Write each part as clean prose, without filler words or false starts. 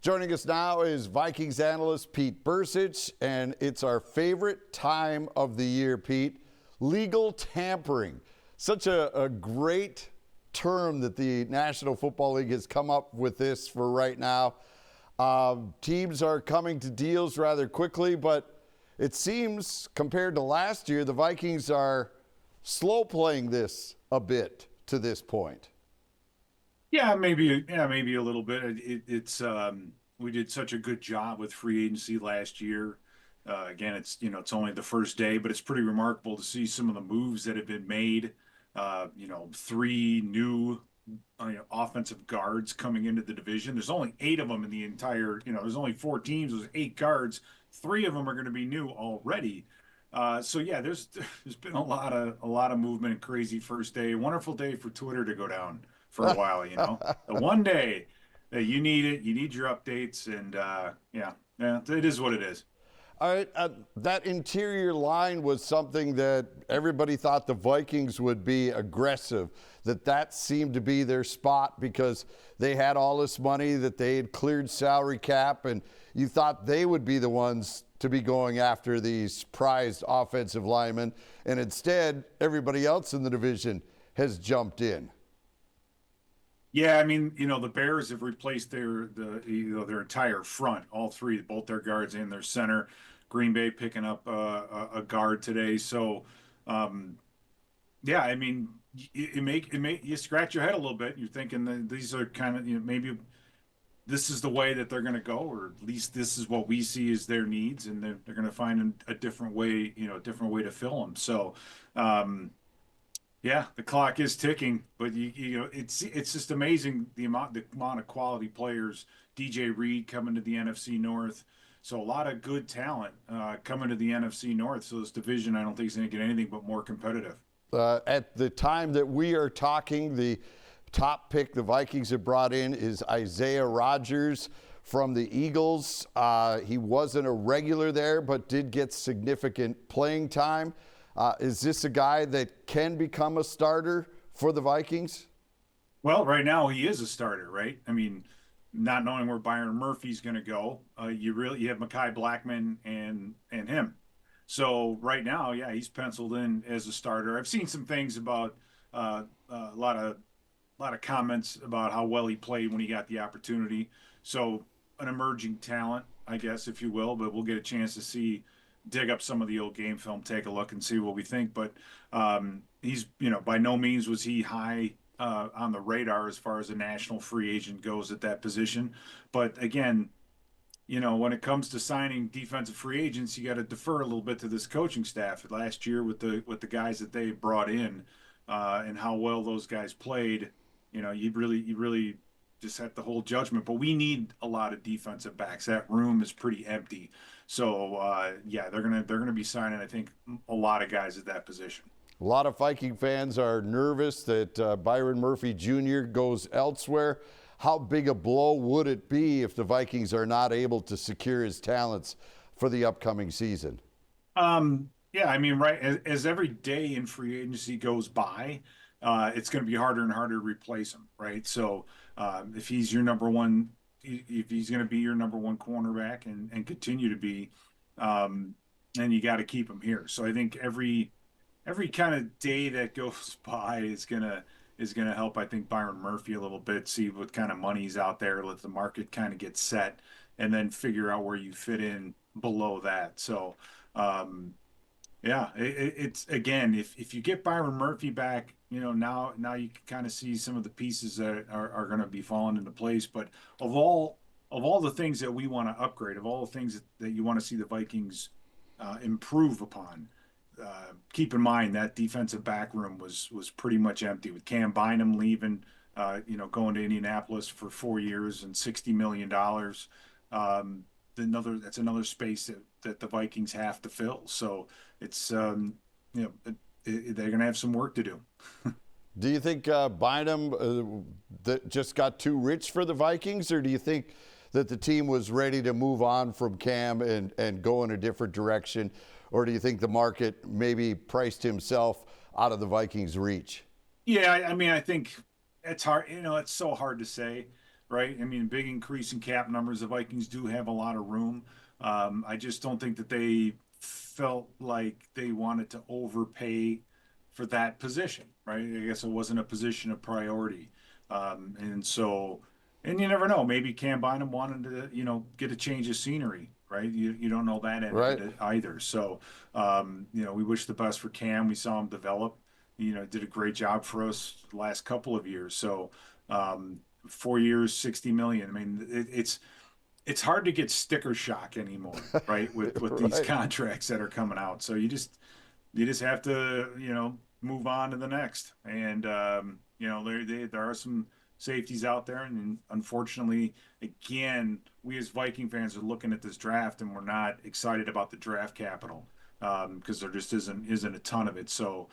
Joining us now is Vikings analyst Pete Bercich, and it's our favorite time of the year, Pete, legal tampering. Such a great term that the National Football League has come up with this for right now. Teams are coming to deals rather quickly, but it seems compared to last year, the Vikings are slow playing this a bit to this point. Yeah, maybe a little bit. It's we did such a good job with free agency last year. Again, it's only the first day, but it's pretty remarkable to see some of the moves that have been made. 3 new offensive guards coming into the division. There's only 8 of them in the entire. There's only 4 teams. There's 8 guards. 3 of them are going to be new already. So yeah, there's been a lot of movement and crazy first day. Wonderful day for Twitter to go down for a while, The one day that you need it, you need your updates, and yeah, it is what it is. All right, that interior line was something that everybody thought the Vikings would be aggressive, that seemed to be their spot because they had all this money, that they had cleared salary cap, and you thought they would be the ones to be going after these prized offensive linemen, and instead, everybody else in the division has jumped in. Yeah, I mean, the Bears have replaced their entire front, all 3, both their guards and their center. Green Bay picking up a guard today, so yeah, I mean, you scratch your head a little bit. You're thinking that these are kind of maybe this is the way that they're going to go, or at least this is what we see as their needs, and they're going to find a different way, to fill them. So. Yeah, the clock is ticking, but it's just amazing the amount of quality players. DJ Reed coming to the NFC North, so a lot of good talent coming to the NFC North. So this division, I don't think is going to get anything but more competitive. At the time that we are talking, the top pick the Vikings have brought in is Isaiah Rodgers from the Eagles. He wasn't a regular there, but did get significant playing time. Is this a guy that can become a starter for the Vikings? Well, right now he is a starter, right? I mean, not knowing where Byron Murphy's going to go, you have Mekhi Blackman and him. So right now, yeah, he's penciled in as a starter. I've seen some things about a lot of comments about how well he played when he got the opportunity. So an emerging talent, I guess, if you will, but we'll get a chance to dig up some of the old game film, take a look and see what we think. But he's, by no means was he high on the radar as far as a national free agent goes at that position. But again, when it comes to signing defensive free agents, you got to defer a little bit to this coaching staff. Last year with the guys that they brought in and how well those guys played, you really just have to hold judgment. But we need a lot of defensive backs. That room is pretty empty. So yeah, they're gonna be signing, I think, a lot of guys at that position. A lot of Viking fans are nervous that Byron Murphy Jr. goes elsewhere. How big a blow would it be if the Vikings are not able to secure his talents for the upcoming season? Yeah, I mean, right, as every day in free agency goes by, it's going to be harder and harder to replace him, right? So if he's your number one. If he's going to be your number one cornerback and continue to be, then you got to keep him here. So I think every kind of day that goes by is gonna help. I think Byron Murphy a little bit, see what kind of money's out there, let the market kind of get set, and then figure out where you fit in below that. So yeah, it's again, if you get Byron Murphy back, now you can kind of see some of the pieces that are going to be falling into place. But of all the things that we want to upgrade, of all the things that you want to see the Vikings improve upon, keep in mind that defensive back room was pretty much empty with Cam Bynum leaving, going to Indianapolis for 4 years and $60 million. That's another space that the Vikings have to fill. So it's they're going to have some work to do. Do you think Bynum that just got too rich for the Vikings, or do you think that the team was ready to move on from Cam and go in a different direction, or do you think the market maybe priced himself out of the Vikings' reach? Yeah, I mean, I think it's hard. It's so hard to say. right? I mean, big increase in cap numbers. The Vikings do have a lot of room. I just don't think that they felt like they wanted to overpay for that position, right? I guess it wasn't a position of priority. And so, and you never know, maybe Cam Bynum wanted to, get a change of scenery, right? You don't know that end of Right. it either. So, we wish the best for Cam. We saw him develop, did a great job for us the last couple of years. So, 4 years, 60 million. I mean, it's hard to get sticker shock anymore, right? With these Right. contracts that are coming out. So you just have to, move on to the next. And there are some safeties out there, and unfortunately, again, we as Viking fans are looking at this draft, and we're not excited about the draft capital because there just isn't a ton of it. So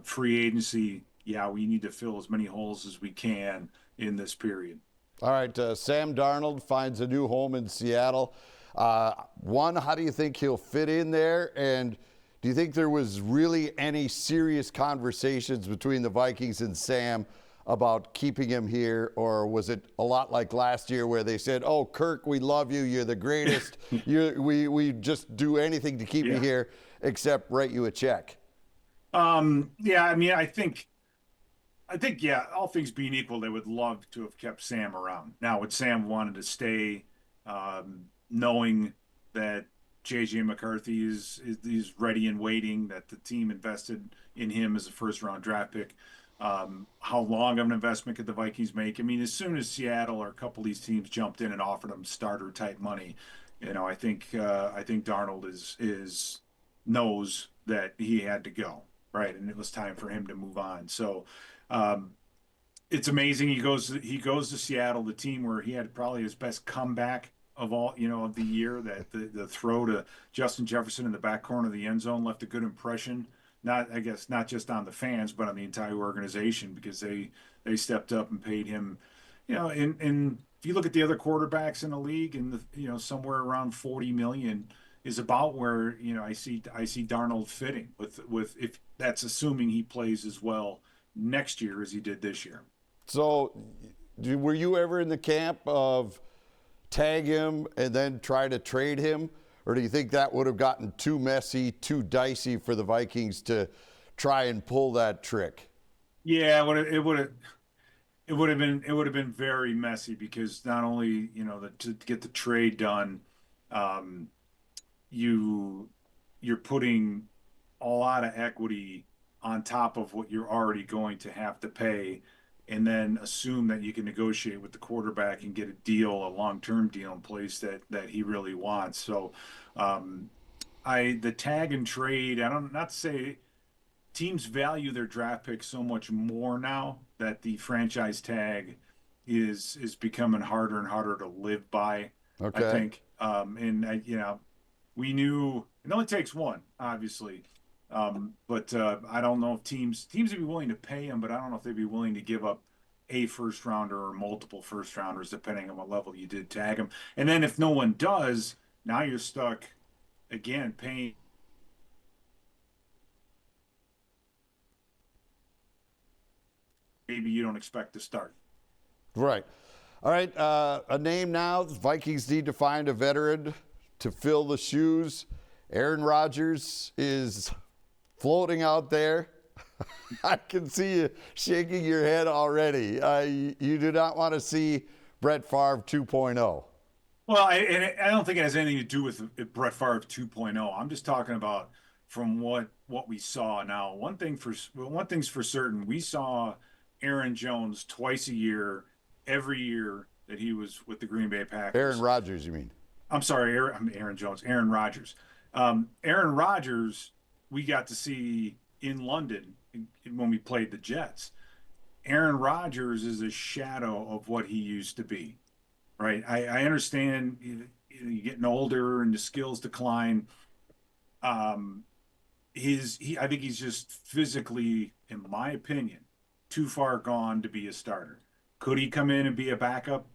free agency, yeah, we need to fill as many holes as we can in this period. All right, Sam Darnold finds a new home in Seattle. One, how do you think he'll fit in there? And do you think there was really any serious conversations between the Vikings and Sam about keeping him here? Or was it a lot like last year where they said, oh, Kirk, we love you. You're the greatest. We just do anything to keep you here except write you a check? Yeah, I mean, I think, yeah, all things being equal, they would love to have kept Sam around. Now, would Sam wanted to stay, knowing that JJ McCarthy is ready and waiting, that the team invested in him as a first round draft pick? How long of an investment could the Vikings make? I mean, as soon as Seattle or a couple of these teams jumped in and offered him starter type money, I think Darnold is knows that he had to go, right, and it was time for him to move on. So it's amazing. He goes to Seattle, the team where he had probably his best comeback of all, of the year. That the throw to Justin Jefferson in the back corner of the end zone left a good impression. Not, I guess, not just on the fans, but on the entire organization, because they stepped up and paid him. And if you look at the other quarterbacks in the league, and somewhere around 40 million is about where I see Darnold fitting with if that's assuming he plays as well next year as he did this year. So, were you ever in the camp of tag him and then try to trade him? Or do you think that would have gotten too messy, too dicey for the Vikings to try and pull that trick? Yeah, it would have been very messy, because not only to get the trade done, um, you're putting a lot of equity on top of what you're already going to have to pay, and then assume that you can negotiate with the quarterback and get a long-term deal in place that he really wants. So, um, the tag and trade, I don't not to say teams value their draft picks so much more now that the franchise tag is becoming harder and harder to live by, I Okay. think. And we knew it only takes one, obviously. But I don't know if teams would be willing to pay him, but I don't know if they'd be willing to give up a first rounder or multiple first rounders, depending on what level you did tag him. And then if no one does, now you're stuck again paying. Maybe you don't expect to start. Right. All right. A name now. The Vikings need to find a veteran to fill the shoes. Aaron Rodgers is floating out there. I can see you shaking your head already. You do not want to see Brett Favre 2.0. Well, I don't think it has anything to do with Brett Favre 2.0. I'm just talking about from what we saw. Now, one thing's for certain. We saw Aaron Jones twice a year, every year that he was with the Green Bay Aaron Packers. Rodgers, you mean? I'm sorry, Aaron Jones, Aaron Rodgers. Aaron Rodgers, we got to see in London when we played the Jets. Aaron Rodgers is a shadow of what he used to be, right? I understand you're getting older and the skills decline. Um, I think he's just physically, in my opinion, too far gone to be a starter. Could he come in and be a backup?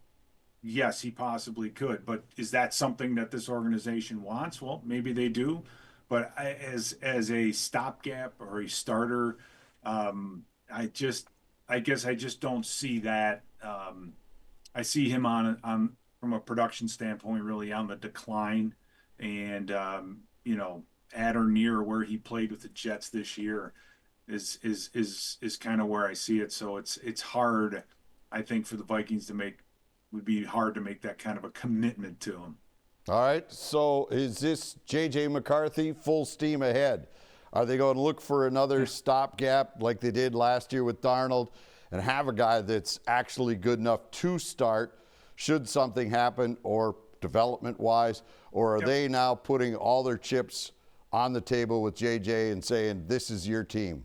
Yes, he possibly could, but is that something that this organization wants? Well, maybe they do, but as a stopgap or a starter, um, I guess I just don't see that. I see him on from a production standpoint really on the decline, and at or near where he played with the Jets this year is kind of where I see it. So it's hard, I think, for the Vikings to make would be hard to make that kind of a commitment to him. All right, so is this J.J. McCarthy full steam ahead? Are they going to look for another stopgap like they did last year with Darnold and have a guy that's actually good enough to start should something happen or development-wise? Or are they now putting all their chips on the table with J.J. and saying, this is your team?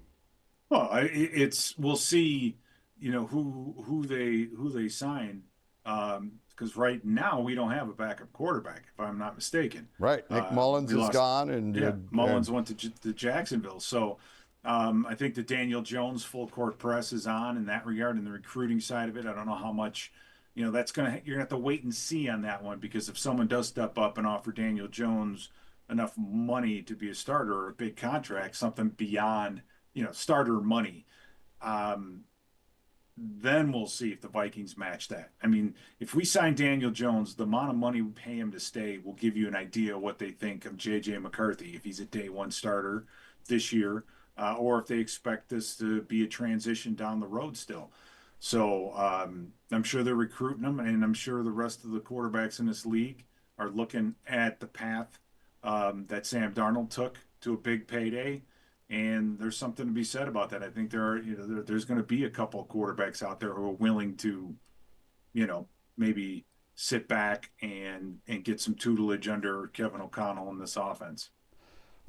Well, we'll see, who they sign. Because right now we don't have a backup quarterback, if I'm not mistaken. Right. Nick Mullins is gone. And Mullins went to Jacksonville. So I think the Daniel Jones full court press is on in that regard, and the recruiting side of it. I don't know how much, you're gonna have to wait and see on that one, because if someone does step up and offer Daniel Jones enough money to be a starter or a big contract, something beyond, starter money, then we'll see if the Vikings match that. I mean, if we sign Daniel Jones, the amount of money we pay him to stay will give you an idea of what they think of J.J. McCarthy, if he's a day one starter this year, or if they expect this to be a transition down the road still. So I'm sure they're recruiting him, and I'm sure the rest of the quarterbacks in this league are looking at the path that Sam Darnold took to a big payday. And there's something to be said about that. I think there's going to be a couple of quarterbacks out there who are willing to, maybe sit back and get some tutelage under Kevin O'Connell in this offense.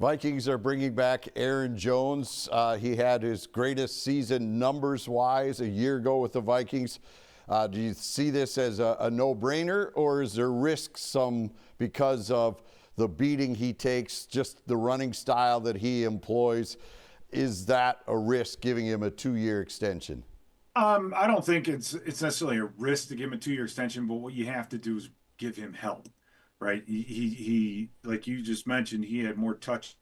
Vikings are bringing back Aaron Jones. He had his greatest season numbers-wise a year ago with the Vikings. Do you see this as a no-brainer, or is there risk some because of the beating he takes, just the running style that he employs? Is that a risk giving him a 2-year extension? I don't think it's necessarily a risk to give him a 2-year extension, but what you have to do is give him help, right? He like you just mentioned, he had more touch.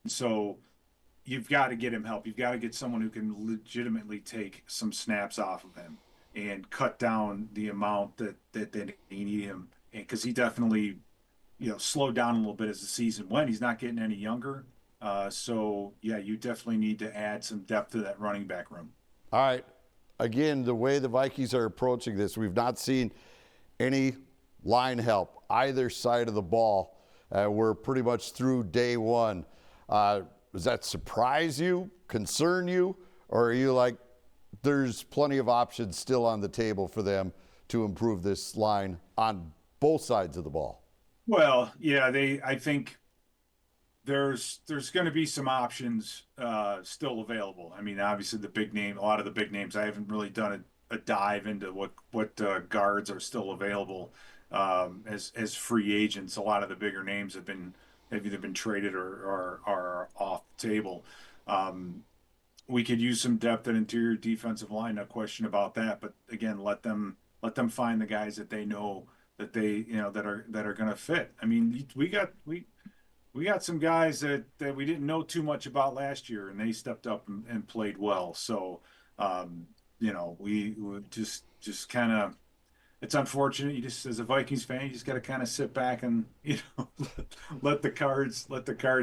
So you've got to get him help. You've got to get someone who can legitimately take some snaps off of him and cut down the amount that they need him, because he definitely, slowed down a little bit as the season went. He's not getting any younger, so yeah, you definitely need to add some depth to that running back room. All right, again, the way the Vikings are approaching this, we've not seen any line help either side of the ball. We're pretty much through day one. Does that surprise you, concern you, or are you like, there's plenty of options still on the table for them to improve this line on both sides of the ball? Well, yeah, I think there's going to be some options still available. I mean, obviously a lot of the big names, I haven't really done a dive into what guards are still available as free agents. A lot of the bigger names have either been traded or are off the table. We could use some depth at interior defensive line, no question about that. But again, let them find the guys that they know that that are going to fit. I mean, we got some guys that we didn't know too much about last year, and they stepped up and played well. So, we just kind of. It's unfortunate. You just, as a Vikings fan, you just got to kind of sit back and let the cards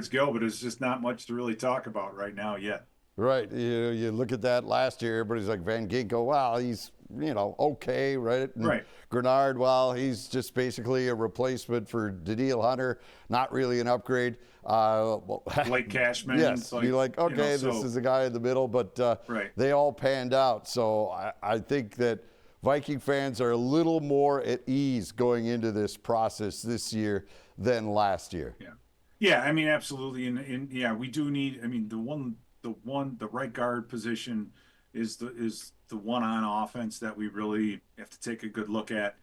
go. But there's just not much to really talk about right now yet. Right. You look at that last year, everybody's like Van Ginkel, wow, he's, okay, right? And right. Grenard, well, he's just basically a replacement for Danielle Hunter, not really an upgrade. Blake Cashman. Yes, you're like, okay, this is a guy in the middle, but right. They all panned out. So I think that Viking fans are a little more at ease going into this process this year than last year. Yeah. Yeah, I mean, absolutely. And yeah, we do need, I mean, the right guard position is the one on offense that we really have to take a good look at,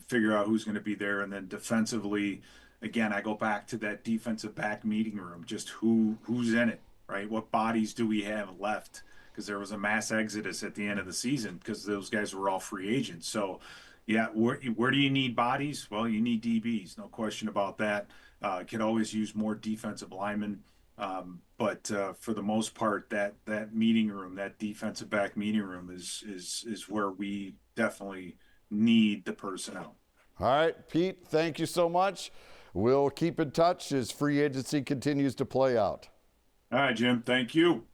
figure out who's going to be there. And then defensively, again, I go back to that defensive back meeting room, just who's in it, right? What bodies do we have left? Because there was a mass exodus at the end of the season because those guys were all free agents. So yeah, where do you need bodies? Well, you need DBs, no question about that. Could always use more defensive linemen. But for the most part, that meeting room, that defensive back meeting room is where we definitely need the personnel. All right, Pete, thank you so much. We'll keep in touch as free agency continues to play out. All right, Jim. Thank you.